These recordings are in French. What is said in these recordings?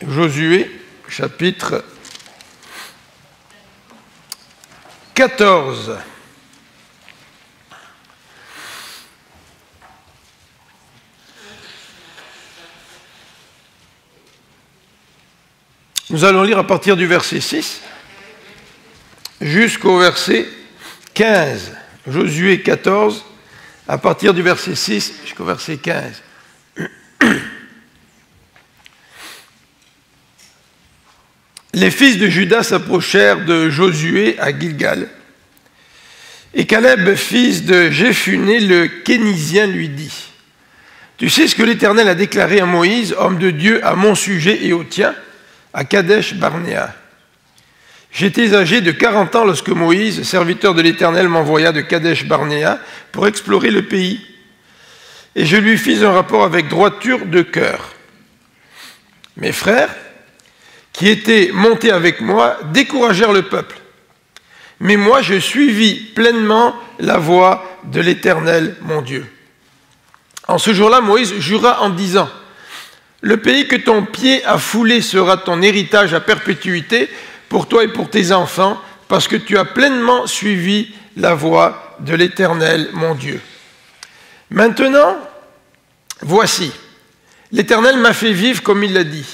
Josué, chapitre 14. Nous allons lire à partir du verset 6 jusqu'au verset 15. Josué 14, à partir du verset 6 jusqu'au verset 15. Les fils de Juda s'approchèrent de Josué à Gilgal. Et Caleb, fils de Jéphuné, le Kénizien, lui dit : Tu sais ce que l'Éternel a déclaré à Moïse, homme de Dieu, à mon sujet et au tien, à Kadesh Barnéa. J'étais âgé de 40 ans lorsque Moïse, serviteur de l'Éternel, m'envoya de Kadesh Barnéa pour explorer le pays. Et je lui fis un rapport avec droiture de cœur. Mes frères, qui étaient montés avec moi, découragèrent le peuple. Mais moi, je suivis pleinement la voie de l'Éternel, mon Dieu. En ce jour-là, Moïse jura en disant : Le pays que ton pied a foulé sera ton héritage à perpétuité pour toi et pour tes enfants, parce que tu as pleinement suivi la voie de l'Éternel, mon Dieu. Maintenant, voici, l'Éternel m'a fait vivre comme il l'a dit.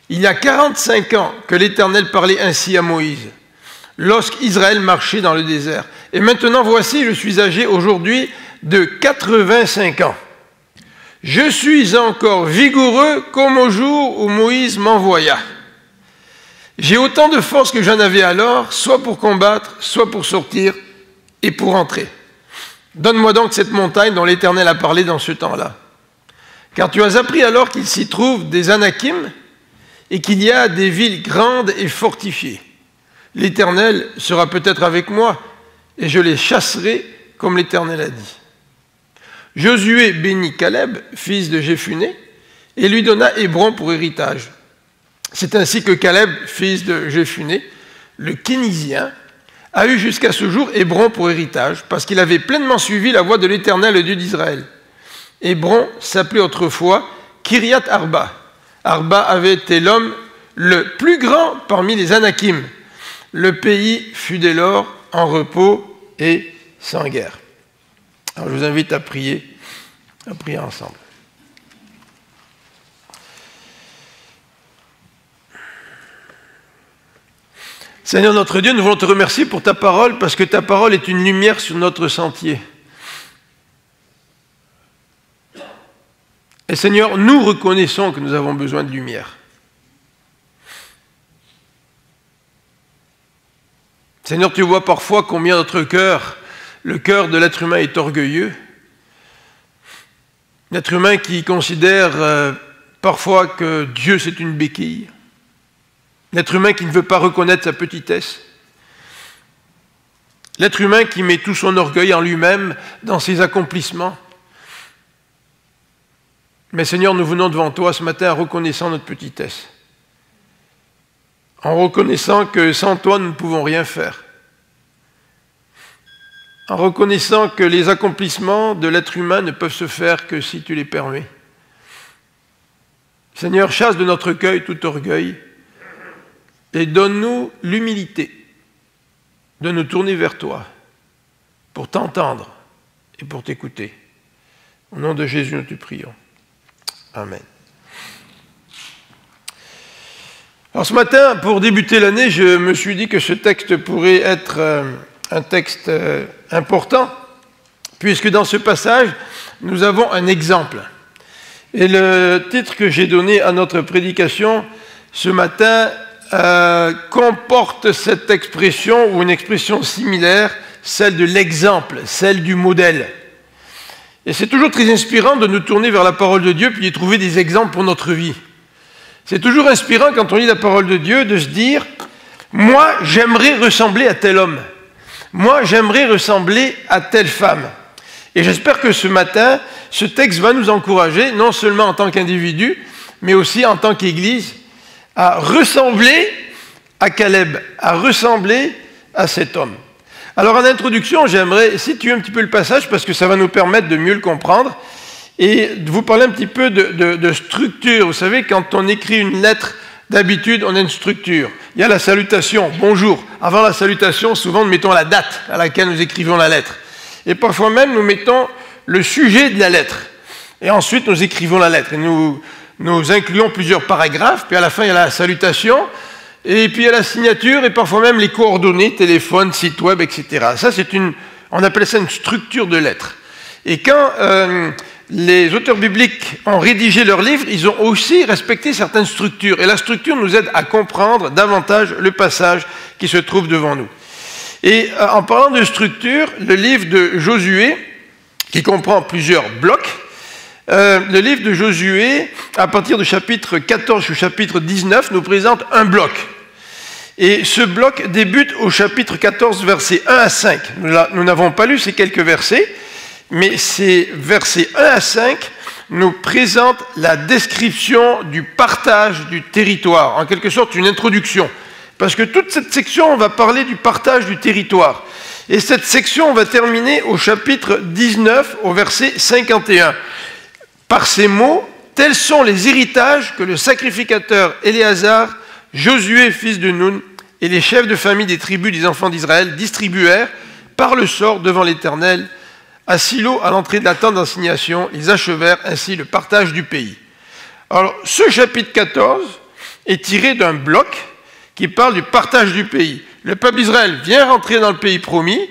Il y a 45 ans que l'Éternel parlait ainsi à Moïse, lorsqu'Israël marchait dans le désert. Et maintenant, voici, je suis âgé aujourd'hui de 85 ans. Je suis encore vigoureux comme au jour où Moïse m'envoya. J'ai autant de force que j'en avais alors, soit pour combattre, soit pour sortir et pour entrer. Donne-moi donc cette montagne dont l'Éternel a parlé dans ce temps-là. Car tu as appris alors qu'il s'y trouve des Anakim et qu'il y a des villes grandes et fortifiées. L'Éternel sera peut-être avec moi et je les chasserai comme l'Éternel a dit. Josué bénit Caleb, fils de Jéphuné, et lui donna Hébron pour héritage. C'est ainsi que Caleb, fils de Jéphuné, le Kénizien, a eu jusqu'à ce jour Hébron pour héritage, parce qu'il avait pleinement suivi la voie de l'Éternel, le Dieu d'Israël. Hébron s'appelait autrefois Kiriath Arba. Arba avait été l'homme le plus grand parmi les Anakim. Le pays fut dès lors en repos et sans guerre. Alors je vous invite à prier ensemble. Seigneur notre Dieu, nous voulons te remercier pour ta parole, parce que ta parole est une lumière sur notre sentier. Et Seigneur, nous reconnaissons que nous avons besoin de lumière. Seigneur, tu vois parfois combien notre cœur, le cœur de l'être humain est orgueilleux. L'être humain qui considère parfois que Dieu c'est une béquille. L'être humain qui ne veut pas reconnaître sa petitesse. L'être humain qui met tout son orgueil en lui-même, dans ses accomplissements. Mais Seigneur, nous venons devant toi ce matin en reconnaissant notre petitesse. En reconnaissant que sans toi, nous ne pouvons rien faire. En reconnaissant que les accomplissements de l'être humain ne peuvent se faire que si tu les permets. Seigneur, chasse de notre cœur tout orgueil et donne-nous l'humilité de nous tourner vers toi pour t'entendre et pour t'écouter. Au nom de Jésus, nous te prions. Amen. Alors ce matin, pour débuter l'année, je me suis dit que ce texte pourrait être un texte important, puisque dans ce passage, nous avons un exemple. Et le titre que j'ai donné à notre prédication ce matin comporte cette expression, ou une expression similaire, celle de l'exemple, celle du modèle. Et c'est toujours très inspirant de nous tourner vers la parole de Dieu, puis y trouver des exemples pour notre vie. C'est toujours inspirant, quand on lit la parole de Dieu, de se dire « Moi, j'aimerais ressembler à tel homme. Moi, j'aimerais ressembler à telle femme. » Et j'espère que ce matin, ce texte va nous encourager, non seulement en tant qu'individu, mais aussi en tant qu'Église, à ressembler à Caleb, à ressembler à cet homme. Alors en introduction, j'aimerais situer un petit peu le passage, parce que ça va nous permettre de mieux le comprendre, et de vous parler un petit peu de structure. Vous savez, quand on écrit une lettre D'habitude, on a une structure. Il y a la salutation, bonjour. Avant la salutation, souvent, nous mettons la date à laquelle nous écrivons la lettre. Et parfois même, nous mettons le sujet de la lettre. Et ensuite, nous écrivons la lettre. Et nous incluons plusieurs paragraphes. Puis à la fin, il y a la salutation. Et puis il y a la signature. Et parfois même les coordonnées, téléphone, site web, etc. Ça, on appelle ça une structure de lettre. Et quand les auteurs bibliques ont rédigé leurs livres, ils ont aussi respecté certaines structures. Et la structure nous aide à comprendre davantage le passage qui se trouve devant nous. Et en parlant de structure, le livre de Josué, qui comprend plusieurs blocs, le livre de Josué, à partir du chapitre 14 au chapitre 19, nous présente un bloc. Et ce bloc débute au chapitre 14, versets 1 à 5. Nous n'avons pas lu ces quelques versets, mais ces versets 1 à 5 nous présentent la description du partage du territoire, en quelque sorte une introduction. Parce que toute cette section, on va parler du partage du territoire. Et cette section va terminer au chapitre 19, au verset 51. Par ces mots, tels sont les héritages que le sacrificateur Éléazar, Josué, fils de Nun, et les chefs de famille des tribus des enfants d'Israël distribuèrent par le sort devant l'Éternel. À Silo, à l'entrée de la tente d'assignation, ils achevèrent ainsi le partage du pays. Alors, ce chapitre 14 est tiré d'un bloc qui parle du partage du pays. Le peuple d'Israël vient rentrer dans le pays promis,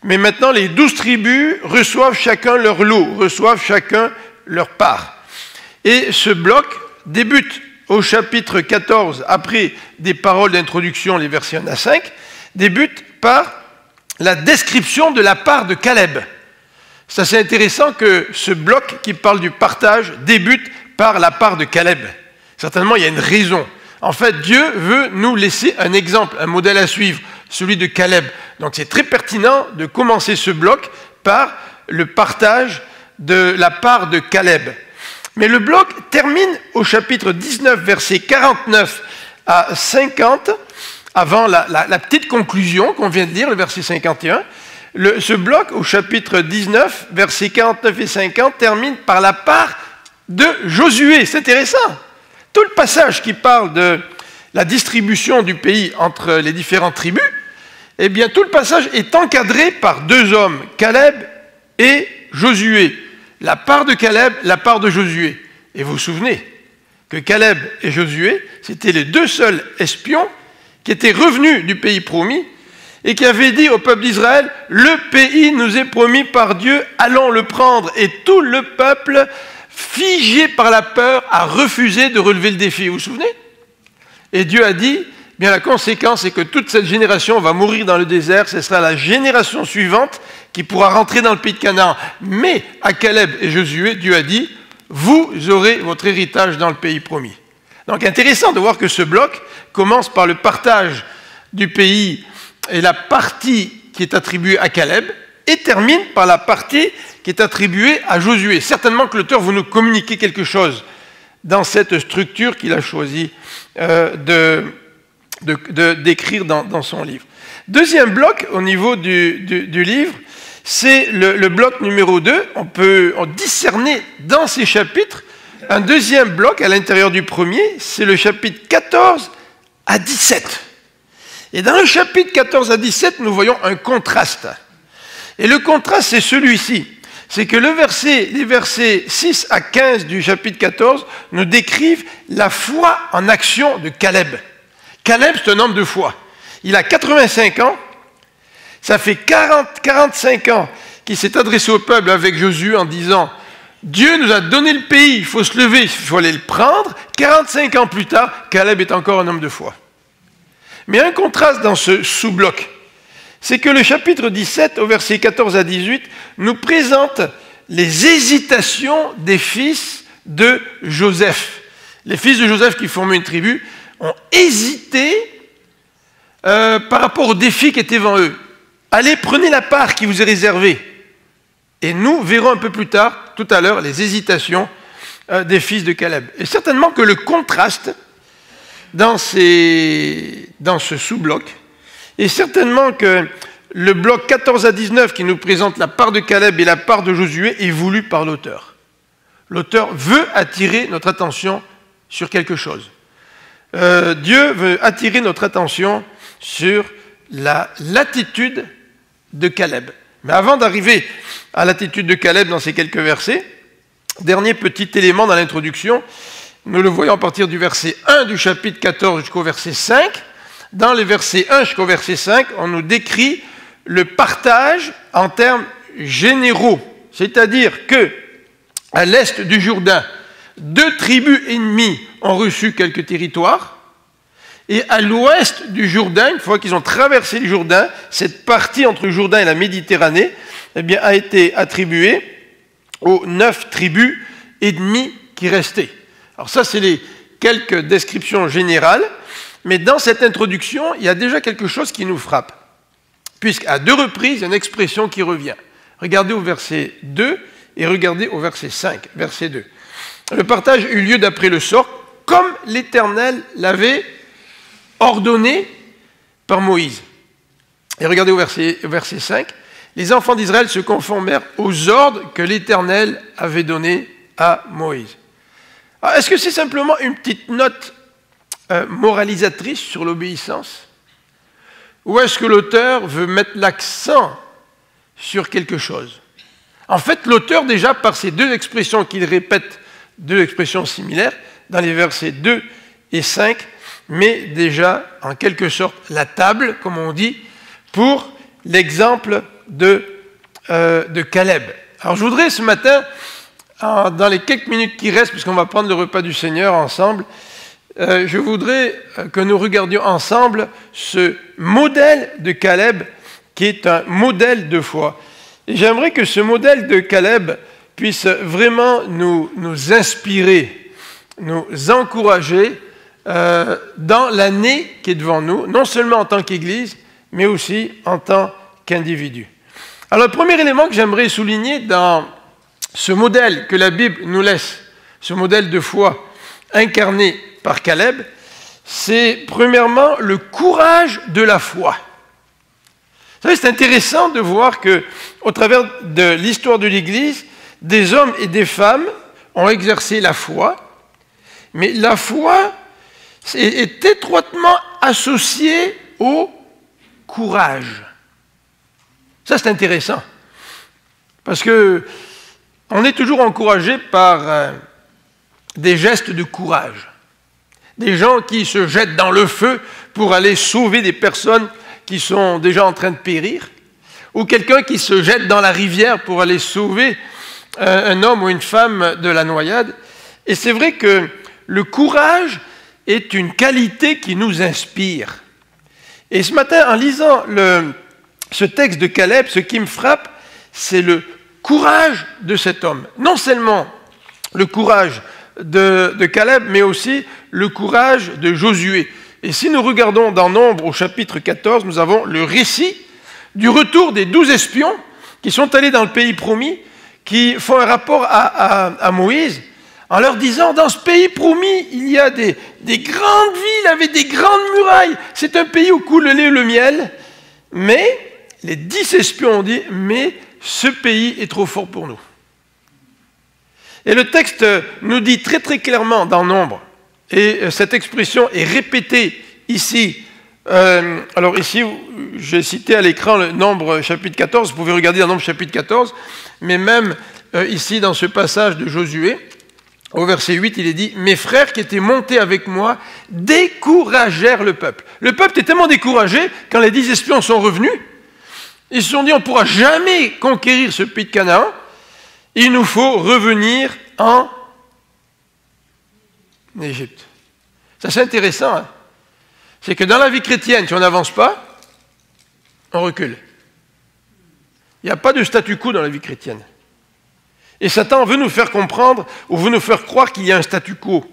mais maintenant les 12 tribus reçoivent chacun leur lot, reçoivent chacun leur part. Et ce bloc débute au chapitre 14, après des paroles d'introduction, les versets 1 à 5, débute par la description de la part de Caleb. C'est assez intéressant que ce bloc qui parle du partage débute par la part de Caleb. Certainement, il y a une raison. En fait, Dieu veut nous laisser un exemple, un modèle à suivre, celui de Caleb. Donc c'est très pertinent de commencer ce bloc par le partage de la part de Caleb. Mais le bloc termine au chapitre 19, versets 49 à 50, avant la petite conclusion qu'on vient de lire, le verset 51. Ce bloc, au chapitre 19, versets 49 et 50, termine par la part de Josué. C'est intéressant. Tout le passage qui parle de la distribution du pays entre les différentes tribus, eh bien, tout le passage est encadré par deux hommes, Caleb et Josué. La part de Caleb, la part de Josué. Et vous vous souvenez que Caleb et Josué, c'était les deux seuls espions qui étaient revenus du pays promis et qui avaient dit au peuple d'Israël, « Le pays nous est promis par Dieu, allons le prendre. » Et tout le peuple, figé par la peur, a refusé de relever le défi. Vous vous souvenez? Et Dieu a dit, bien la conséquence est que toute cette génération va mourir dans le désert, ce sera la génération suivante qui pourra rentrer dans le pays de Canaan. Mais à Caleb et Josué, Dieu a dit, vous aurez votre héritage dans le pays promis. Donc intéressant de voir que ce bloc commence par le partage du pays et la partie qui est attribuée à Caleb et termine par la partie qui est attribuée à Josué. Certainement que l'auteur veut nous communiquer quelque chose dans cette structure qu'il a choisi d'écrire dans son livre. Deuxième bloc au niveau du livre, c'est le bloc numéro 2. On peut discerner dans ces chapitres un deuxième bloc à l'intérieur du premier, c'est le chapitre 14 à 17. Et dans le chapitre 14 à 17, nous voyons un contraste. Et le contraste, c'est celui-ci. C'est que les versets 6 à 15 du chapitre 14 nous décrivent la foi en action de Caleb. Caleb, c'est un homme de foi. Il a 85 ans. Ça fait 45 ans qu'il s'est adressé au peuple avec Josué en disant « Dieu nous a donné le pays, il faut se lever, il faut aller le prendre. » 45 ans plus tard, Caleb est encore un homme de foi. Mais un contraste dans ce sous-bloc, c'est que le chapitre 17, au verset 14 à 18, nous présente les hésitations des fils de Joseph. Les fils de Joseph qui formaient une tribu ont hésité par rapport au défi qui était devant eux. Allez, prenez la part qui vous est réservée. Et nous verrons un peu plus tard, tout à l'heure, les hésitations des fils de Caleb. Et certainement que le contraste dans ce sous-bloc, et certainement que le bloc 14 à 19 qui nous présente la part de Caleb et la part de Josué est voulu par l'auteur. L'auteur veut attirer notre attention sur quelque chose. Dieu veut attirer notre attention sur la l'attitude de Caleb. Mais avant d'arriver à l'attitude de Caleb dans ces quelques versets, dernier petit élément dans l'introduction, nous le voyons à partir du verset 1 du chapitre 14 jusqu'au verset 5. Dans les versets 1 jusqu'au verset 5, on nous décrit le partage en termes généraux. C'est-à-dire que, à l'est du Jourdain, 2 tribus ennemies ont reçu quelques territoires, et à l'ouest du Jourdain, une fois qu'ils ont traversé le Jourdain, cette partie entre le Jourdain et la Méditerranée, eh bien, a été attribuée aux 9 tribus ennemies qui restaient. Alors ça, c'est les quelques descriptions générales, mais dans cette introduction, il y a déjà quelque chose qui nous frappe, puisqu'à 2 reprises, il y a une expression qui revient. Regardez au verset 2 et regardez au verset 5, verset 2. Le partage eut lieu d'après le sort, comme l'Éternel l'avait ordonné par Moïse. Et regardez au verset 5, les enfants d'Israël se conformèrent aux ordres que l'Éternel avait donnés à Moïse. Alors, est-ce que c'est simplement une petite note moralisatrice sur l'obéissance? Ou est-ce que l'auteur veut mettre l'accent sur quelque chose? En fait, l'auteur, déjà, par ces 2 expressions qu'il répète, 2 expressions similaires, dans les versets 2 et 5, met déjà, en quelque sorte, la table, comme on dit, pour l'exemple de Caleb. Alors, je voudrais ce matin, dans les quelques minutes qui restent, puisqu'on va prendre le repas du Seigneur ensemble, je voudrais que nous regardions ensemble ce modèle de Caleb, qui est un modèle de foi. Et j'aimerais que ce modèle de Caleb puisse vraiment nous inspirer, nous encourager dans l'année qui est devant nous, non seulement en tant qu'Église, mais aussi en tant qu'individu. Alors, le premier élément que j'aimerais souligner dans ce modèle que la Bible nous laisse, ce modèle de foi incarné par Caleb, c'est premièrement le courage de la foi. Vous savez, c'est intéressant de voir qu'au travers de l'histoire de l'Église, des hommes et des femmes ont exercé la foi, mais la foi est étroitement associée au courage. Ça, c'est intéressant, parce que on est toujours encouragé par des gestes de courage. Des gens qui se jettent dans le feu pour aller sauver des personnes qui sont déjà en train de périr, ou quelqu'un qui se jette dans la rivière pour aller sauver un homme ou une femme de la noyade. Et c'est vrai que le courage est une qualité qui nous inspire. Et ce matin, en lisant ce texte de Caleb, ce qui me frappe, c'est le courage de cet homme. Non seulement le courage de Caleb, mais aussi le courage de Josué. Et si nous regardons dans Nombre au chapitre 14, nous avons le récit du retour des 12 espions qui sont allés dans le pays promis, qui font un rapport à Moïse en leur disant, dans ce pays promis, il y a des grandes villes avec des grandes murailles. C'est un pays où coule le lait et le miel. Mais les 10 espions ont dit, mais ce pays est trop fort pour nous. Et le texte nous dit très très clairement dans Nombre, et cette expression est répétée ici. Alors ici, j'ai cité à l'écran le Nombre chapitre 14, vous pouvez regarder dans Nombre chapitre 14, mais même ici dans ce passage de Josué, au verset 8, il est dit « Mes frères qui étaient montés avec moi découragèrent le peuple. » Le peuple était tellement découragé, quand les 10 espions sont revenus, ils se sont dit « On ne pourra jamais conquérir ce pays de Canaan, il nous faut revenir en Égypte. » Ça, c'est intéressant. Hein? C'est que dans la vie chrétienne, si on n'avance pas, on recule. Il n'y a pas de statu quo dans la vie chrétienne. Et Satan veut nous faire comprendre, ou veut nous faire croire qu'il y a un statu quo.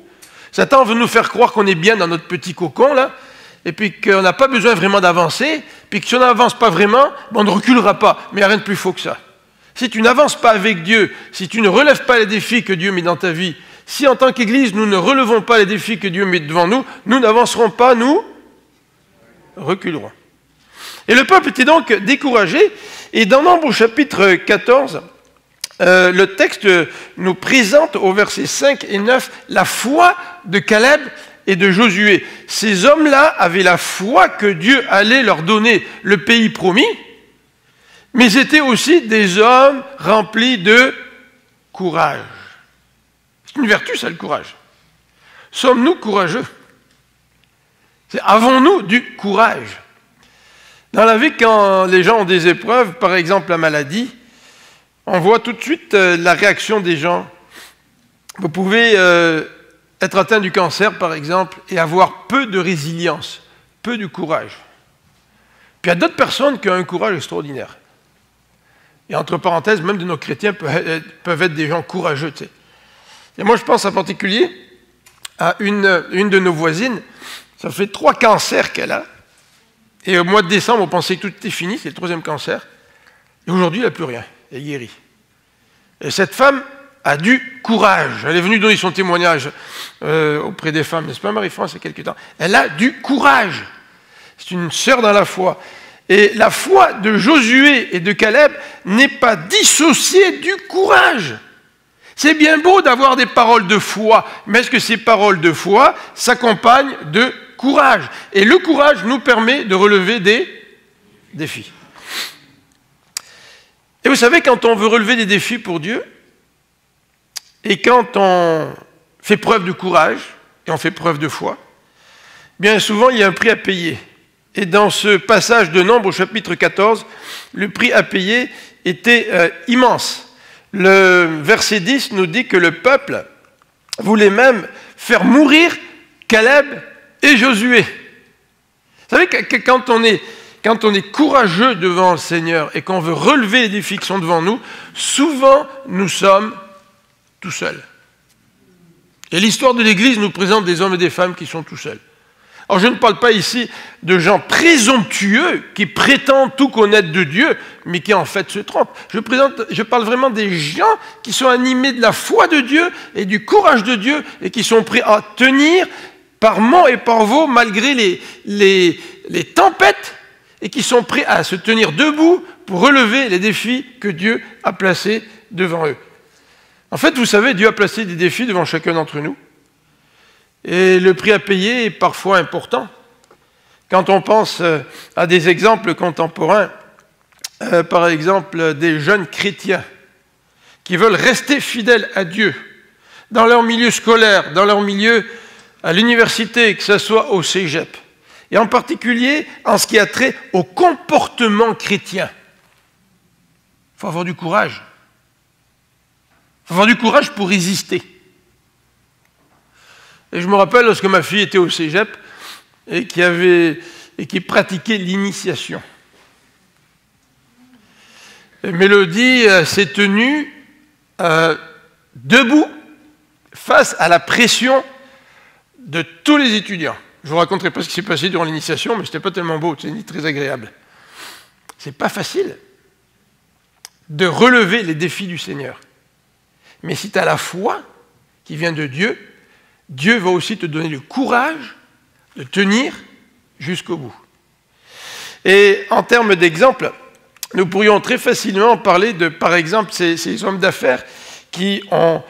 Satan veut nous faire croire qu'on est bien dans notre petit cocon, là, et puis qu'on n'a pas besoin vraiment d'avancer, puis que si on n'avance pas vraiment, on ne reculera pas. Mais il n'y a rien de plus faux que ça. Si tu n'avances pas avec Dieu, si tu ne relèves pas les défis que Dieu met dans ta vie, si en tant qu'Église, nous ne relevons pas les défis que Dieu met devant nous, nous n'avancerons pas, nous reculerons. Et le peuple était donc découragé, et dans Nombre au chapitre 14, le texte nous présente au verset 5 et 9 la foi de Caleb et de Josué. Ces hommes-là avaient la foi que Dieu allait leur donner le pays promis, mais ils étaient aussi des hommes remplis de courage. C'est une vertu, ça, le courage. Sommes-nous courageux? Avons-nous du courage? Dans la vie, quand les gens ont des épreuves, par exemple la maladie, on voit tout de suite la réaction des gens. Vous pouvez être atteint du cancer, par exemple, et avoir peu de résilience, peu de courage. Puis il y a d'autres personnes qui ont un courage extraordinaire. Et entre parenthèses, même de nos chrétiens peuvent être des gens courageux. Tu sais. Et moi, je pense en particulier à une de nos voisines. Ça fait 3 cancers qu'elle a. Et au mois de décembre, on pensait que tout était fini, c'est le 3e cancer. Et aujourd'hui, elle n'a plus rien. Elle est guérie. Et cette femme a du courage. Elle est venue donner son témoignage auprès des femmes, n'est-ce pas, Marie-France, il y a quelque temps. Elle a du courage. C'est une sœur dans la foi. Et la foi de Josué et de Caleb n'est pas dissociée du courage. C'est bien beau d'avoir des paroles de foi, mais est-ce que ces paroles de foi s'accompagnent de courage? Et le courage nous permet de relever des défis. Et vous savez, quand on veut relever des défis pour Dieu, et quand on fait preuve de courage, et on fait preuve de foi, bien souvent il y a un prix à payer. Et dans ce passage de Nombres, au chapitre 14, le prix à payer était immense. Le verset 10 nous dit que le peuple voulait même faire mourir Caleb et Josué. Vous savez que quand on est courageux devant le Seigneur et qu'on veut relever les défis qui sont devant nous, souvent nous sommes tout seuls. Et l'histoire de l'Église nous présente des hommes et des femmes qui sont tout seuls. Alors je ne parle pas ici de gens présomptueux qui prétendent tout connaître de Dieu, mais qui en fait se trompent. Je parle vraiment des gens qui sont animés de la foi de Dieu et du courage de Dieu et qui sont prêts à tenir par monts et par veaux malgré les tempêtes et qui sont prêts à se tenir debout pour relever les défis que Dieu a placés devant eux. En fait, vous savez, Dieu a placé des défis devant chacun d'entre nous. Et le prix à payer est parfois important. Quand on pense à des exemples contemporains, par exemple des jeunes chrétiens qui veulent rester fidèles à Dieu dans leur milieu scolaire, dans leur milieu à l'université, que ce soit au cégep, et en particulier en ce qui a trait au comportement chrétien. Il faut avoir du courage. Il faut avoir du courage pour résister. Et je me rappelle lorsque ma fille était au cégep et qui pratiquait l'initiation. Et Mélodie s'est tenue debout face à la pression de tous les étudiants. Je ne vous raconterai pas ce qui s'est passé durant l'initiation, mais ce n'était pas tellement beau, c'était ni très agréable. C'est pas facile de relever les défis du Seigneur. Mais si tu as la foi qui vient de Dieu, Dieu va aussi te donner le courage de tenir jusqu'au bout. Et en termes d'exemple, nous pourrions très facilement parler de, par exemple, ces hommes d'affaires qui ont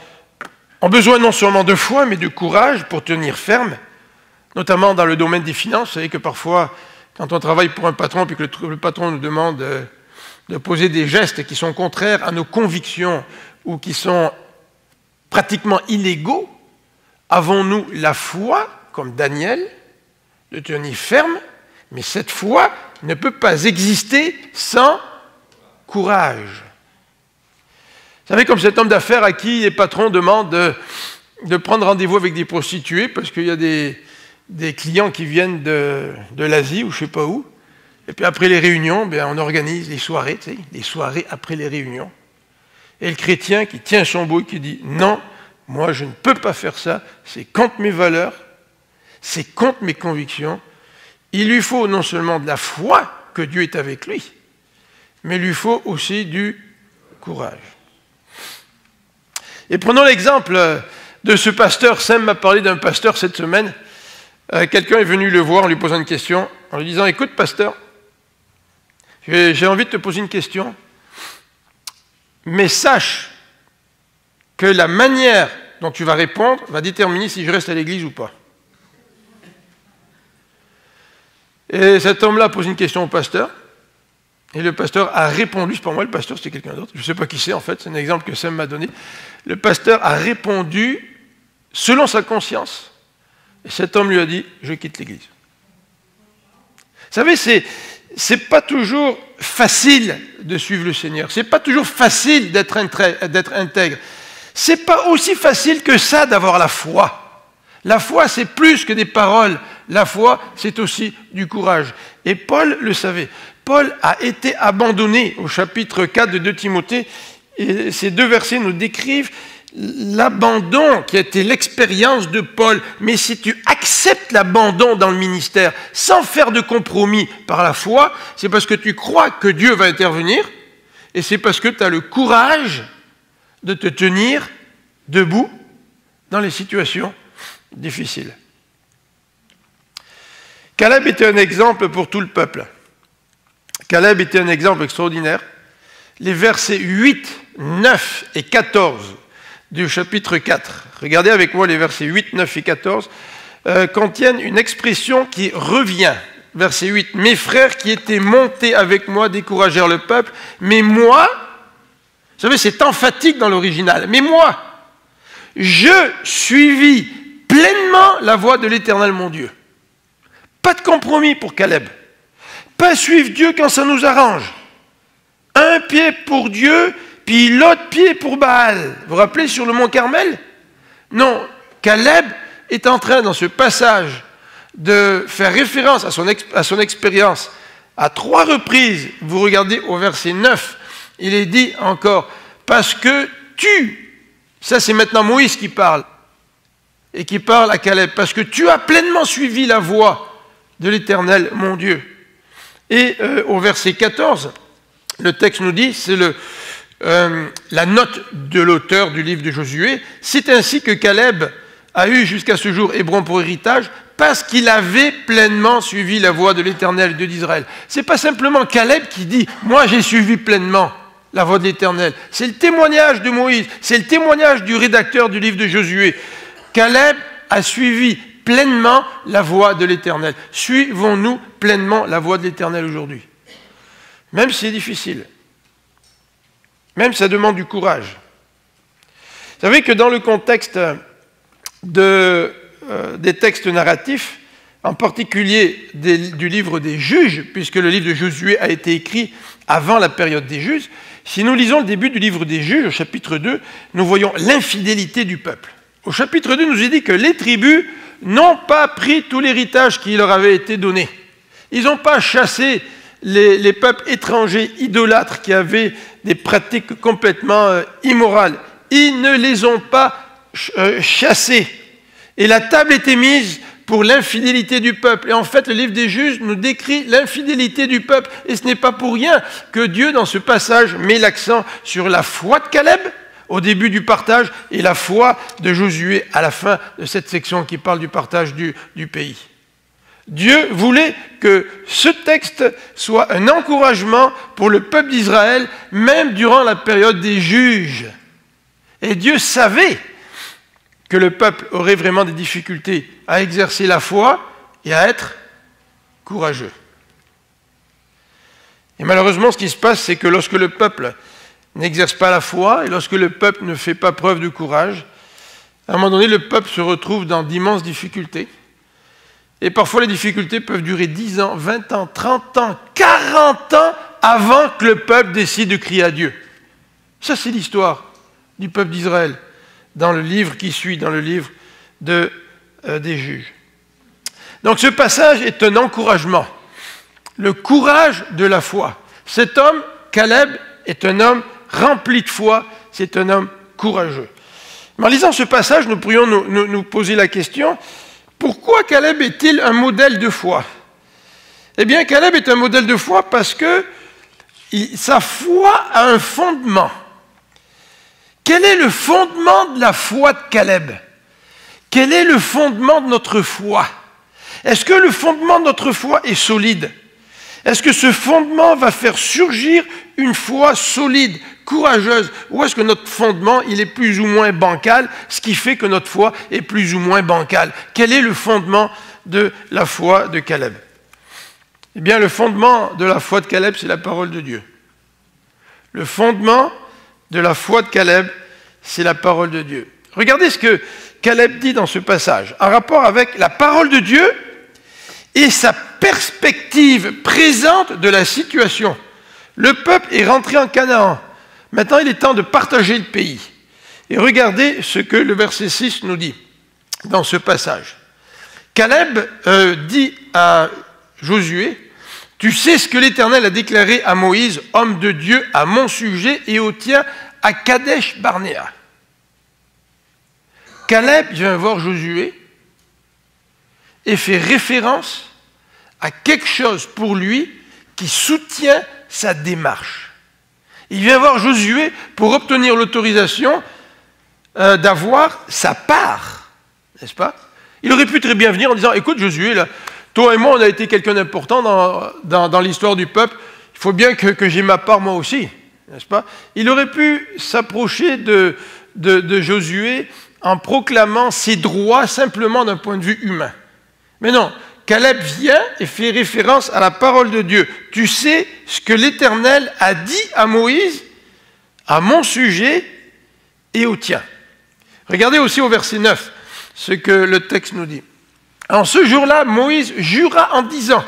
besoin non seulement de foi, mais de courage pour tenir ferme, notamment dans le domaine des finances. Vous savez que parfois, quand on travaille pour un patron, puis que le patron nous demande de poser des gestes qui sont contraires à nos convictions ou qui sont pratiquement illégaux, avons-nous la foi, comme Daniel, de tenir ferme, mais cette foi ne peut pas exister sans courage. Vous savez, comme cet homme d'affaires à qui les patrons demandent de prendre rendez-vous avec des prostituées, parce qu'il y a des clients qui viennent de l'Asie ou je ne sais pas où, et puis après les réunions, on organise les soirées, tu sais, les soirées après les réunions. Et le chrétien qui tient son bout et qui dit « Non, moi, je ne peux pas faire ça, c'est contre mes valeurs, c'est contre mes convictions. » Il lui faut non seulement de la foi que Dieu est avec lui, mais il lui faut aussi du courage. Et prenons l'exemple de ce pasteur. Sam m'a parlé d'un pasteur cette semaine. Quelqu'un est venu le voir en lui posant une question, en lui disant « Écoute, pasteur, j'ai envie de te poser une question, mais sache que la manière dont tu vas répondre va déterminer si je reste à l'église ou pas. » Et cet homme-là pose une question au pasteur. Et le pasteur a répondu, c'est pas moi le pasteur, c'était quelqu'un d'autre, je ne sais pas qui c'est en fait, c'est un exemple que Sam m'a donné. Le pasteur a répondu selon sa conscience. Et cet homme lui a dit, je quitte l'église. Vous savez, c'est pas toujours facile de suivre le Seigneur. C'est pas toujours facile d'être intègre. C'est pas aussi facile que ça d'avoir la foi. La foi, c'est plus que des paroles. La foi, c'est aussi du courage. Et Paul le savait. Paul a été abandonné au chapitre 4 de 2 Timothée. Et ces 2 versets nous décrivent l'abandon qui a été l'expérience de Paul. Mais si tu acceptes l'abandon dans le ministère sans faire de compromis par la foi, c'est parce que tu crois que Dieu va intervenir et c'est parce que tu as le courage de te tenir debout dans les situations difficiles. Caleb était un exemple pour tout le peuple. Caleb était un exemple extraordinaire. Les versets 8, 9 et 14 du chapitre 4, regardez avec moi les versets 8, 9 et 14, contiennent une expression qui revient. Verset 8, « Mes frères qui étaient montés avec moi découragèrent le peuple, mais moi, vous savez, c'est emphatique dans l'original, mais moi, je suivis pleinement la voie de l'Éternel mon Dieu. » Pas de compromis pour Caleb. Pas suivre Dieu quand ça nous arrange. Un pied pour Dieu, puis l'autre pied pour Baal. Vous vous rappelez sur le mont Carmel? Non, Caleb est en train, dans ce passage, de faire référence à son expérience. À 3 reprises, vous regardez au verset 9, il est dit encore, parce que ça c'est maintenant Moïse qui parle, et qui parle à Caleb, parce que tu as pleinement suivi la voie de l'Éternel, mon Dieu. Et au verset 14, le texte nous dit, c'est la note de l'auteur du livre de Josué, c'est ainsi que Caleb a eu jusqu'à ce jour Hébron pour héritage, parce qu'il avait pleinement suivi la voie de l'Éternel, Dieu d'Israël. Ce n'est pas simplement Caleb qui dit « Moi, j'ai suivi pleinement la voie de l'Éternel ». C'est le témoignage de Moïse, c'est le témoignage du rédacteur du livre de Josué. Caleb a suivi pleinement la voie de l'Éternel. Suivons-nous pleinement la voie de l'Éternel aujourd'hui? Même si c'est difficile. Même si ça demande du courage. Vous savez que dans le contexte des textes narratifs, en particulier du livre des Juges, puisque le livre de Josué a été écrit avant la période des Juges, si nous lisons le début du livre des Juges, au chapitre 2, nous voyons l'infidélité du peuple. Au chapitre 2, nous est dit que les tribus n'ont pas pris tout l'héritage qui leur avait été donné. Ils n'ont pas chassé les peuples étrangers idolâtres qui avaient des pratiques complètement immorales. Ils ne les ont pas chassés. Et la table était mise pour l'infidélité du peuple. Et en fait, le livre des Juges nous décrit l'infidélité du peuple. Et ce n'est pas pour rien que Dieu, dans ce passage, met l'accent sur la foi de Caleb, au début du partage, et la foi de Josué à la fin de cette section qui parle du partage du pays. Dieu voulait que ce texte soit un encouragement pour le peuple d'Israël, même durant la période des juges. Et Dieu savait que le peuple aurait vraiment des difficultés à exercer la foi et à être courageux. Et malheureusement, ce qui se passe, c'est que lorsque le peuple n'exerce pas la foi et lorsque le peuple ne fait pas preuve de courage, à un moment donné, le peuple se retrouve dans d'immenses difficultés. Et parfois, les difficultés peuvent durer 10 ans, 20 ans, 30 ans, 40 ans avant que le peuple décide de crier à Dieu. Ça, c'est l'histoire du peuple d'Israël dans le livre qui suit, dans le livre des Juges. Donc, ce passage est un encouragement. Le courage de la foi. Cet homme, Caleb, est un homme rempli de foi, c'est un homme courageux. Mais en lisant ce passage, nous pourrions nous poser la question, pourquoi Caleb est-il un modèle de foi? Eh bien, Caleb est un modèle de foi parce que sa foi a un fondement. Quel est le fondement de la foi de Caleb? Quel est le fondement de notre foi? Est-ce que le fondement de notre foi est solide? Est-ce que ce fondement va faire surgir une foi solide, courageuse? Ou est-ce que notre fondement, il est plus ou moins bancal, ce qui fait que notre foi est plus ou moins bancale? Quel est le fondement de la foi de Caleb? Eh bien, le fondement de la foi de Caleb, c'est la parole de Dieu. Le fondement de la foi de Caleb, c'est la parole de Dieu. Regardez ce que Caleb dit dans ce passage, en rapport avec la parole de Dieu et sa perspective présente de la situation. Le peuple est rentré en Canaan. Maintenant, il est temps de partager le pays. Et regardez ce que le verset 6 nous dit dans ce passage. Caleb dit à Josué, « Tu sais ce que l'Éternel a déclaré à Moïse, homme de Dieu, à mon sujet et au tien, à Kadesh Barnéa. » Caleb vient voir Josué et fait référence à quelque chose pour lui qui soutient sa démarche. Il vient voir Josué pour obtenir l'autorisation d'avoir sa part, n'est-ce pas? Il aurait pu très bien venir en disant, écoute Josué, là, toi et moi on a été quelqu'un d'important dans l'histoire du peuple, il faut bien que j'ai ma part moi aussi, n'est-ce pas? Il aurait pu s'approcher de Josué en proclamant ses droits simplement d'un point de vue humain. Mais non, Caleb vient et fait référence à la parole de Dieu. Tu sais ce que l'Éternel a dit à Moïse, à mon sujet et au tien. Regardez aussi au verset 9 ce que le texte nous dit. En ce jour-là, Moïse jura en disant,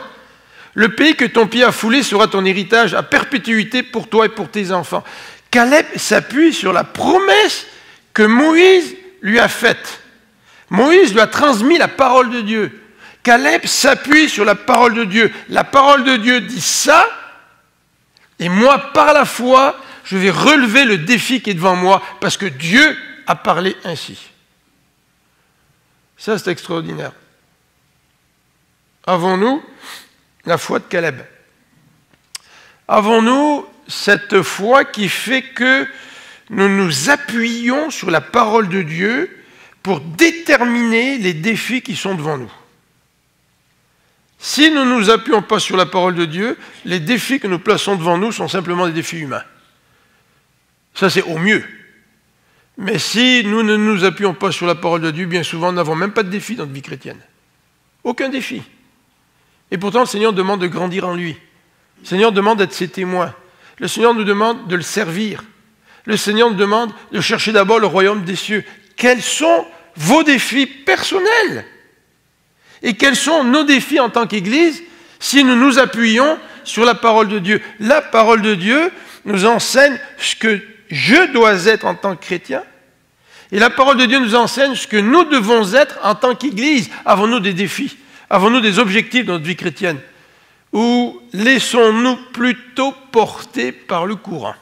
le pays que ton pied a foulé sera ton héritage à perpétuité pour toi et pour tes enfants. Caleb s'appuie sur la promesse que Moïse lui a faite. Moïse lui a transmis la parole de Dieu. Caleb s'appuie sur la parole de Dieu. La parole de Dieu dit ça, et moi, par la foi, je vais relever le défi qui est devant moi, parce que Dieu a parlé ainsi. Ça, c'est extraordinaire. Avons-nous la foi de Caleb? Avons-nous cette foi qui fait que nous nous appuyons sur la parole de Dieu pour déterminer les défis qui sont devant nous? Si nous ne nous appuyons pas sur la parole de Dieu, les défis que nous plaçons devant nous sont simplement des défis humains. Ça, c'est au mieux. Mais si nous ne nous appuyons pas sur la parole de Dieu, bien souvent, nous n'avons même pas de défi dans notre vie chrétienne. Aucun défi. Et pourtant, le Seigneur demande de grandir en lui. Le Seigneur demande d'être ses témoins. Le Seigneur nous demande de le servir. Le Seigneur nous demande de chercher d'abord le royaume des cieux. Quels sont vos défis personnels? Et quels sont nos défis en tant qu'Église si nous nous appuyons sur la parole de Dieu? La parole de Dieu nous enseigne ce que je dois être en tant que chrétien. Et la parole de Dieu nous enseigne ce que nous devons être en tant qu'Église. Avons-nous des défis? Avons-nous des objectifs dans notre vie chrétienne? Ou laissons-nous plutôt porter par le courant?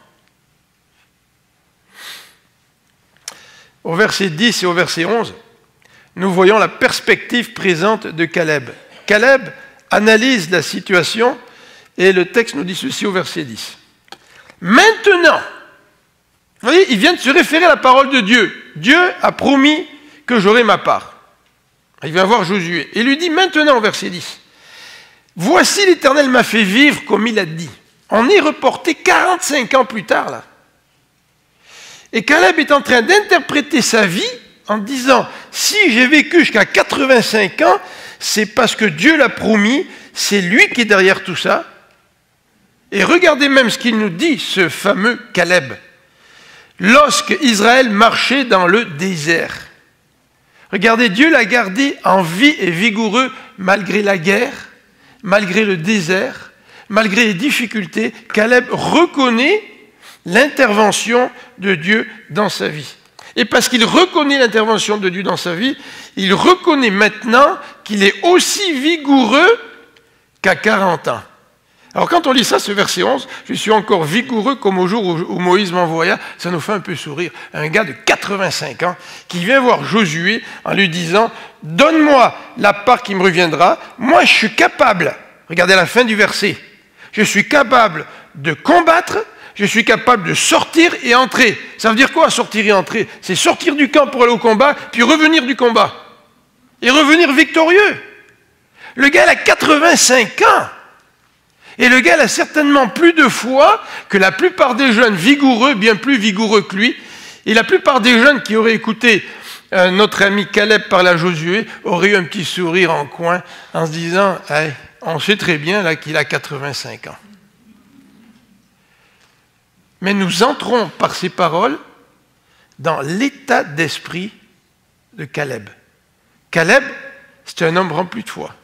Au verset 10 et au verset 11, nous voyons la perspective présente de Caleb. Caleb analyse la situation et le texte nous dit ceci au verset 10. Maintenant, vous voyez, il vient de se référer à la parole de Dieu. Dieu a promis que j'aurai ma part. Il vient voir Josué et lui dit maintenant au verset 10, voici l'Éternel m'a fait vivre comme il a dit. On est reporté 45 ans plus tard là. Et Caleb est en train d'interpréter sa vie en disant, si j'ai vécu jusqu'à 85 ans, c'est parce que Dieu l'a promis, c'est lui qui est derrière tout ça. Et regardez même ce qu'il nous dit, ce fameux Caleb. Lorsque Israël marchait dans le désert. Regardez, Dieu l'a gardé en vie et vigoureux malgré la guerre, malgré le désert, malgré les difficultés. Caleb reconnaît l'intervention de Dieu dans sa vie. Et parce qu'il reconnaît l'intervention de Dieu dans sa vie, il reconnaît maintenant qu'il est aussi vigoureux qu'à 40 ans. Alors quand on lit ça, ce verset 11, je suis encore vigoureux comme au jour où Moïse m'envoya, ça nous fait un peu sourire. Un gars de 85 ans qui vient voir Josué en lui disant « Donne-moi la part qui me reviendra, moi je suis capable, regardez la fin du verset, je suis capable de combattre, je suis capable de sortir et entrer. » Ça veut dire quoi, sortir et entrer? C'est sortir du camp pour aller au combat, puis revenir du combat. Et revenir victorieux. Le gars, il a 85 ans. Et le gars, il a certainement plus de foi que la plupart des jeunes vigoureux, bien plus vigoureux que lui. Et la plupart des jeunes qui auraient écouté notre ami Caleb parler à Josué auraient eu un petit sourire en coin en se disant hey, « on sait très bien là qu'il a 85 ans. Mais nous entrons par ces paroles dans l'état d'esprit de Caleb. Caleb, c'était un homme rempli de foi.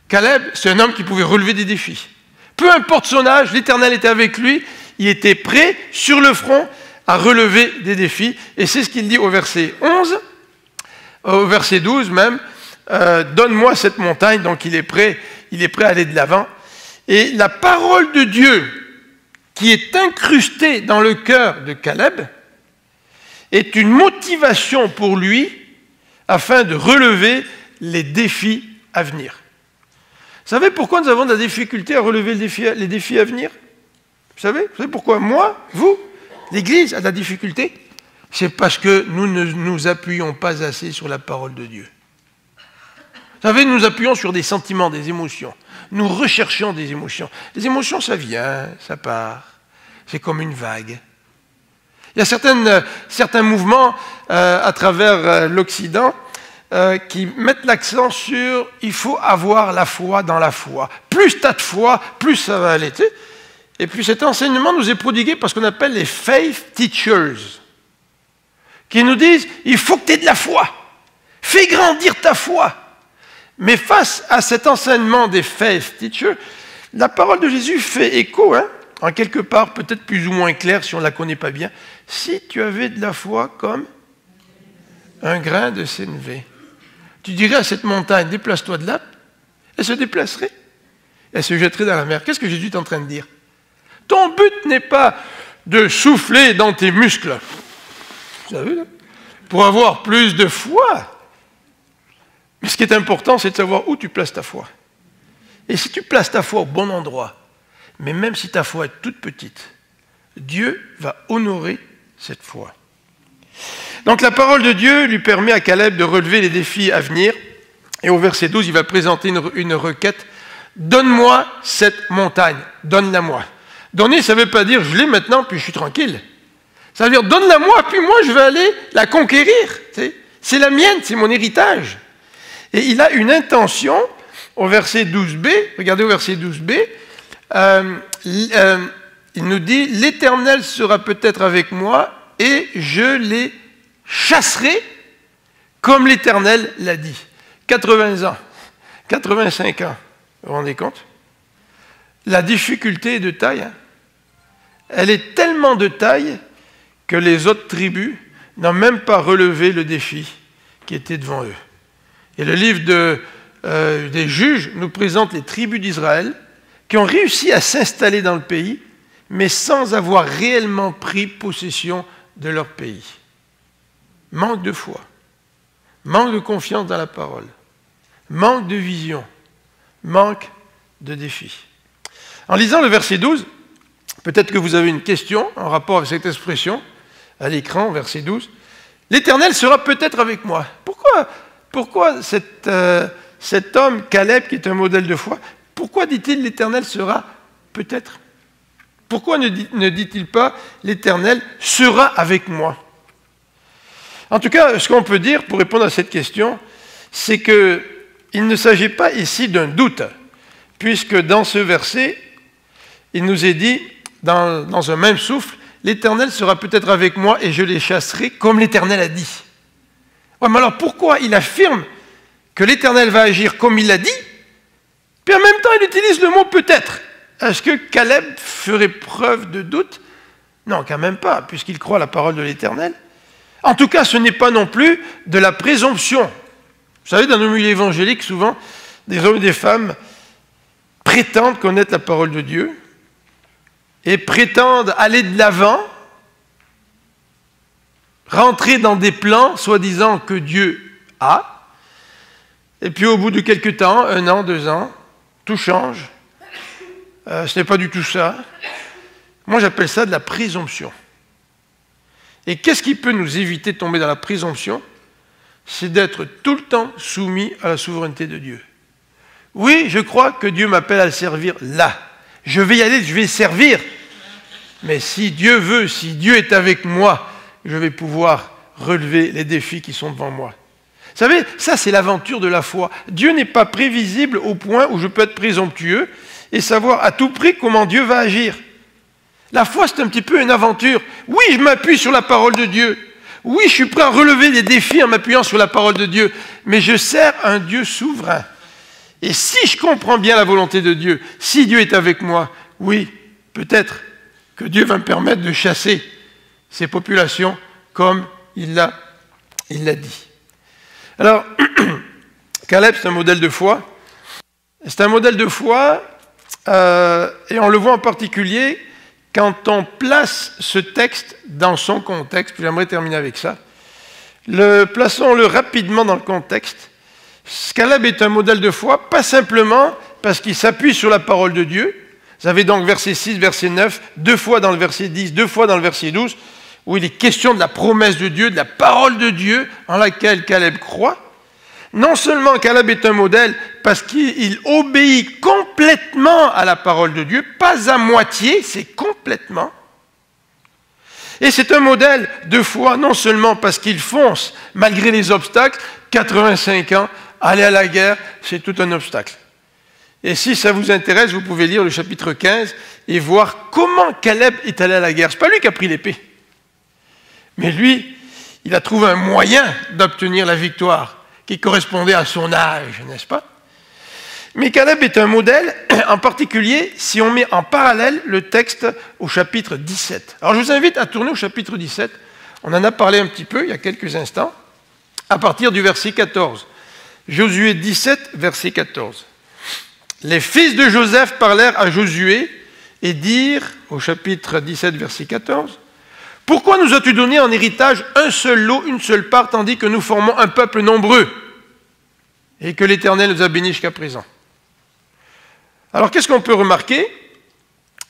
Caleb, c'est un homme qui pouvait relever des défis. Peu importe son âge, l'Éternel était avec lui, il était prêt, sur le front, à relever des défis. Et c'est ce qu'il dit au verset 11, au verset 12 même, donne-moi cette montagne, donc il est prêt à aller de l'avant. Et la parole de Dieu, qui est incrustée dans le cœur de Caleb, est une motivation pour lui afin de relever les défis à venir. Vous savez pourquoi nous avons de la difficulté à relever les défis à venir? Vous savez pourquoi moi, vous, l'Église a de la difficulté? C'est parce que nous ne nous appuyons pas assez sur la parole de Dieu. Vous savez, nous appuyons sur des sentiments, des émotions. Nous recherchons des émotions. Les émotions, ça vient, ça part. C'est comme une vague. Il y a certains mouvements à travers l'Occident qui mettent l'accent sur « il faut avoir la foi dans la foi ». Plus tu as de foi, plus ça va aller. Et puis cet enseignement nous est prodigué par ce qu'on appelle les faith teachers, qui nous disent « il faut que tu aies de la foi, fais grandir ta foi ». Mais face à cet enseignement des faith teachers, la parole de Jésus fait écho, en quelque part peut-être plus ou moins clair si on ne la connaît pas bien. Si tu avais de la foi comme un grain de sénévé, tu dirais à cette montagne, déplace-toi de là, elle se déplacerait, elle se jetterait dans la mer. Qu'est-ce que Jésus est en train de dire? Ton but n'est pas de souffler dans tes muscles, vous savez, là, pour avoir plus de foi. Mais ce qui est important, c'est de savoir où tu places ta foi. Et si tu places ta foi au bon endroit, mais même si ta foi est toute petite, Dieu va honorer cette foi. Donc la parole de Dieu lui permet à Caleb de relever les défis à venir. Et au verset 12, il va présenter une requête. Donne-moi cette montagne, donne-la-moi. Donner, ça ne veut pas dire je l'ai maintenant, puis je suis tranquille. Ça veut dire donne-la-moi, puis moi je vais aller la conquérir. C'est la mienne, c'est mon héritage. Et il a une intention au verset 12b, regardez au verset 12b, il nous dit « L'Éternel sera peut-être avec moi et je les chasserai comme l'Éternel l'a dit. » 80 ans, 85 ans, vous vous rendez compte? La difficulté est de taille. Elle est tellement de taille que les autres tribus n'ont même pas relevé le défi qui était devant eux. Et le livre des Juges nous présente les tribus d'Israël qui ont réussi à s'installer dans le pays, mais sans avoir réellement pris possession de leur pays. Manque de foi, manque de confiance dans la parole, manque de vision, manque de défi. En lisant le verset 12, peut-être que vous avez une question en rapport avec cette expression, à l'écran, verset 12. « L'Éternel sera peut-être avec moi. » Pourquoi cet homme, Caleb, qui est un modèle de foi, pourquoi dit-il l'Éternel sera peut-être? Pourquoi ne dit-il pas l'Éternel sera avec moi? En tout cas, ce qu'on peut dire pour répondre à cette question, c'est qu'il ne s'agit pas ici d'un doute, puisque dans ce verset, il nous est dit, dans un même souffle, l'Éternel sera peut-être avec moi et je les chasserai comme l'Éternel a dit. Ouais, mais alors pourquoi il affirme que l'Éternel va agir comme il l'a dit, puis en même temps il utilise le mot peut-être? Est-ce que Caleb ferait preuve de doute? Non, quand même pas, puisqu'il croit à la parole de l'Éternel. En tout cas, ce n'est pas non plus de la présomption. Vous savez, dans nos milieux évangéliques, souvent, des hommes et des femmes prétendent connaître la parole de Dieu et prétendent aller de l'avant, rentrer dans des plans, soi-disant que Dieu a, et puis au bout de quelques temps, 1 an, 2 ans, tout change. Ce n'est pas du tout ça. Moi, j'appelle ça de la présomption. Et qu'est-ce qui peut nous éviter de tomber dans la présomption? C'est d'être tout le temps soumis à la souveraineté de Dieu. Oui, je crois que Dieu m'appelle à le servir là. Je vais y aller, je vais le servir. Mais si Dieu veut, si Dieu est avec moi, je vais pouvoir relever les défis qui sont devant moi. Vous savez, ça c'est l'aventure de la foi. Dieu n'est pas prévisible au point où je peux être présomptueux et savoir à tout prix comment Dieu va agir. La foi, c'est un petit peu une aventure. Oui, je m'appuie sur la parole de Dieu. Oui, je suis prêt à relever des défis en m'appuyant sur la parole de Dieu. Mais je sers un Dieu souverain. Et si je comprends bien la volonté de Dieu, si Dieu est avec moi, oui, peut-être que Dieu va me permettre de chasser ces populations comme il l'a dit. Alors, Caleb, c'est un modèle de foi. C'est un modèle de foi, et on le voit en particulier quand on place ce texte dans son contexte. Puis j'aimerais terminer avec ça. Plaçons-le rapidement dans le contexte. Caleb est un modèle de foi, pas simplement parce qu'il s'appuie sur la parole de Dieu. Vous avez donc verset 6, verset 9, 2 fois dans le verset 10, 2 fois dans le verset 12, où il est question de la promesse de Dieu, de la parole de Dieu en laquelle Caleb croit. Non seulement Caleb est un modèle parce qu'il obéit complètement à la parole de Dieu, pas à moitié, c'est complètement. Et c'est un modèle de foi non seulement parce qu'il fonce malgré les obstacles, 85 ans, aller à la guerre, c'est tout un obstacle. Et si ça vous intéresse, vous pouvez lire le chapitre 15 et voir comment Caleb est allé à la guerre. Ce n'est pas lui qui a pris l'épée. Mais lui, il a trouvé un moyen d'obtenir la victoire qui correspondait à son âge, n'est-ce pas? Mais Caleb est un modèle, en particulier si on met en parallèle le texte au chapitre 17. Alors je vous invite à tourner au chapitre 17. On en a parlé un petit peu il y a quelques instants, à partir du verset 14. Josué 17, verset 14. Les fils de Joseph parlèrent à Josué et dirent, au chapitre 17, verset 14, « Pourquoi nous as-tu donné en héritage un seul lot, une seule part, tandis que nous formons un peuple nombreux et que l'Éternel nous a bénis jusqu'à présent ?» Alors, qu'est-ce qu'on peut remarquer?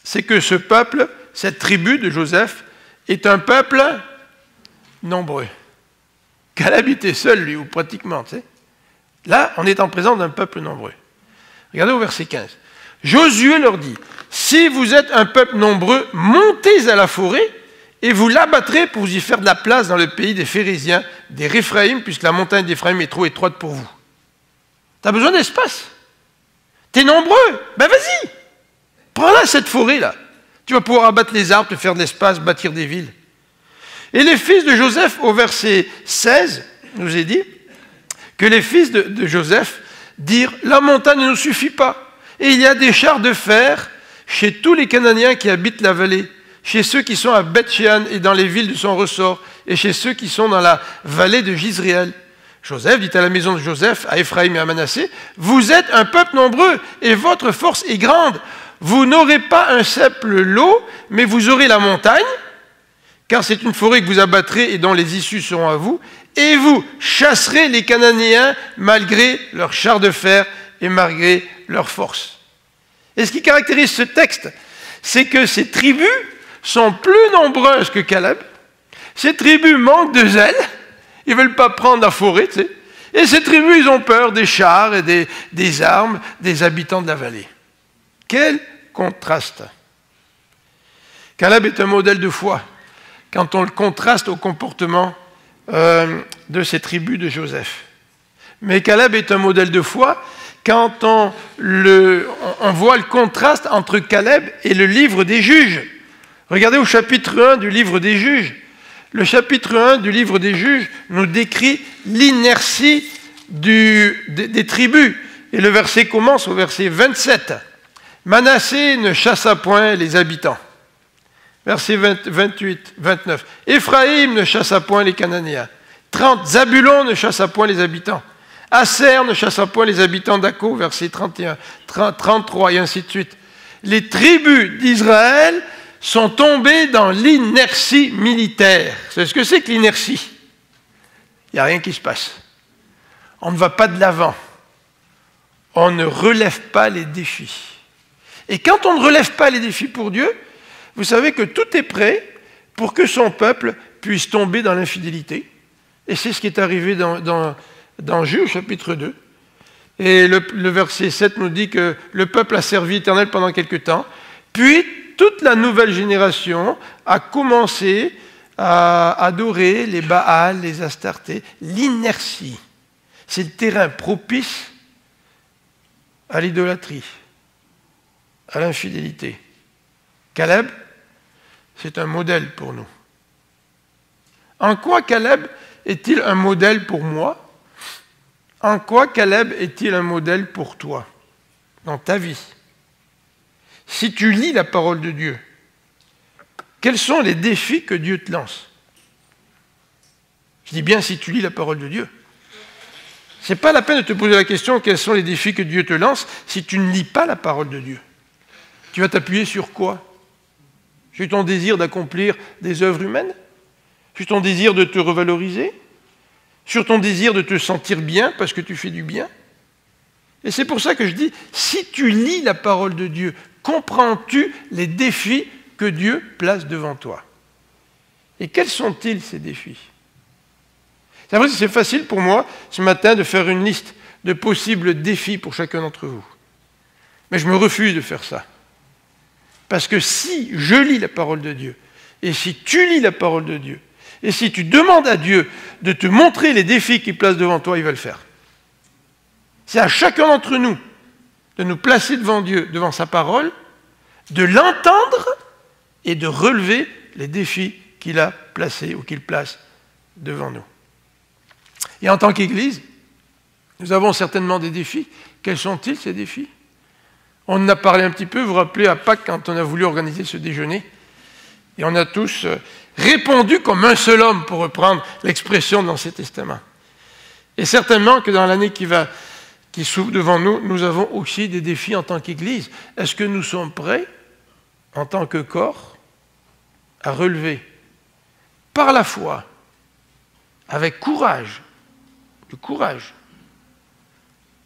C'est que ce peuple, cette tribu de Joseph, est un peuple nombreux. Caleb était seul, lui, ou pratiquement, tu sais. Là, on est en présence d'un peuple nombreux. Regardez au verset 15. Josué leur dit, « Si vous êtes un peuple nombreux, montez à la forêt et vous l'abattrez pour vous y faire de la place dans le pays des Phérésiens, des Réphraïm, puisque la montagne d'Éphraïm est trop étroite pour vous. » Tu as besoin d'espace. Tu es nombreux. Ben vas-y. Prends-la, cette forêt-là. Tu vas pouvoir abattre les arbres, te faire de l'espace, bâtir des villes. Et les fils de Joseph, au verset 16, nous est dit que les fils de Joseph dirent « La montagne ne nous suffit pas. Et il y a des chars de fer chez tous les Cananéens qui habitent la vallée, chez ceux qui sont à Beth-Shean et dans les villes de son ressort, et chez ceux qui sont dans la vallée de Jizréel. » Joseph dit à la maison de Joseph, à Éphraïm et à Manassé, « Vous êtes un peuple nombreux et votre force est grande. Vous n'aurez pas un simple lot, mais vous aurez la montagne, car c'est une forêt que vous abattrez et dont les issues seront à vous, et vous chasserez les Cananéens malgré leurs chars de fer et malgré leur force. » Et ce qui caractérise ce texte, c'est que ces tribus sont plus nombreuses que Caleb. Ces tribus manquent de zèle. Ils ne veulent pas prendre la forêt, tu sais. Et ces tribus, ils ont peur des chars et des armes des habitants de la vallée. Quel contraste! Caleb est un modèle de foi quand on le contraste au comportement de ces tribus de Joseph. Mais Caleb est un modèle de foi quand on voit le contraste entre Caleb et le livre des Juges. Regardez au chapitre 1 du livre des Juges. Le chapitre 1 du livre des Juges nous décrit l'inertie des tribus. Et le verset commence au verset 27. Manassé ne chassa point les habitants. Verset 28, 29. Éphraïm ne chassa point les Cananéens. 30. Zabulon ne chassa point les habitants. Aser ne chassa point les habitants d'Akko, verset 31, 33, et ainsi de suite. Les tribus d'Israël sont tombés dans l'inertie militaire. C'est ce que c'est que l'inertie? Il n'y a rien qui se passe. On ne va pas de l'avant. On ne relève pas les défis. Et quand on ne relève pas les défis pour Dieu, vous savez que tout est prêt pour que son peuple puisse tomber dans l'infidélité. Et c'est ce qui est arrivé dans Juge, chapitre 2. Et le verset 7 nous dit que le peuple a servi l'Éternel pendant quelque temps, puis toute la nouvelle génération a commencé à adorer les Baals, les Astartés, l'inertie. C'est le terrain propice à l'idolâtrie, à l'infidélité. Caleb, c'est un modèle pour nous. En quoi Caleb est-il un modèle pour moi? En quoi Caleb est-il un modèle pour toi, dans ta vie? Si tu lis la parole de Dieu, quels sont les défis que Dieu te lance? Je dis bien si tu lis la parole de Dieu. Ce n'est pas la peine de te poser la question quels sont les défis que Dieu te lance si tu ne lis pas la parole de Dieu. Tu vas t'appuyer sur quoi? Sur ton désir d'accomplir des œuvres humaines? Sur ton désir de te revaloriser? Sur ton désir de te sentir bien parce que tu fais du bien? Et c'est pour ça que je dis, si tu lis la parole de Dieu, comprends-tu les défis que Dieu place devant toi? Et quels sont-ils ces défis? C'est vrai que c'est facile pour moi ce matin de faire une liste de possibles défis pour chacun d'entre vous. Mais je me refuse de faire ça. Parce que si je lis la parole de Dieu, et si tu lis la parole de Dieu, et si tu demandes à Dieu de te montrer les défis qu'il place devant toi, il va le faire. C'est à chacun d'entre nous de nous placer devant Dieu, devant sa parole, de l'entendre et de relever les défis qu'il a placés ou qu'il place devant nous. Et en tant qu'Église, nous avons certainement des défis. Quels sont-ils ces défis? On en a parlé un petit peu, vous vous rappelez à Pâques quand on a voulu organiser ce déjeuner. Et on a tous répondu comme un seul homme, pour reprendre l'expression de l'Ancien Testament. Et certainement que dans l'année qui s'ouvre devant nous, nous avons aussi des défis en tant qu'Église. Est-ce que nous sommes prêts, en tant que corps, à relever par la foi, avec courage, le courage?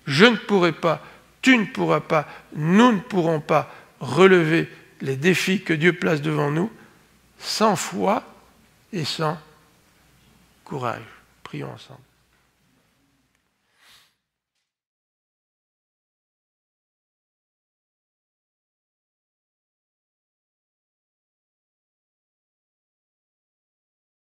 Je ne pourrai pas, tu ne pourras pas, nous ne pourrons pas relever les défis que Dieu place devant nous sans foi et sans courage. Prions ensemble.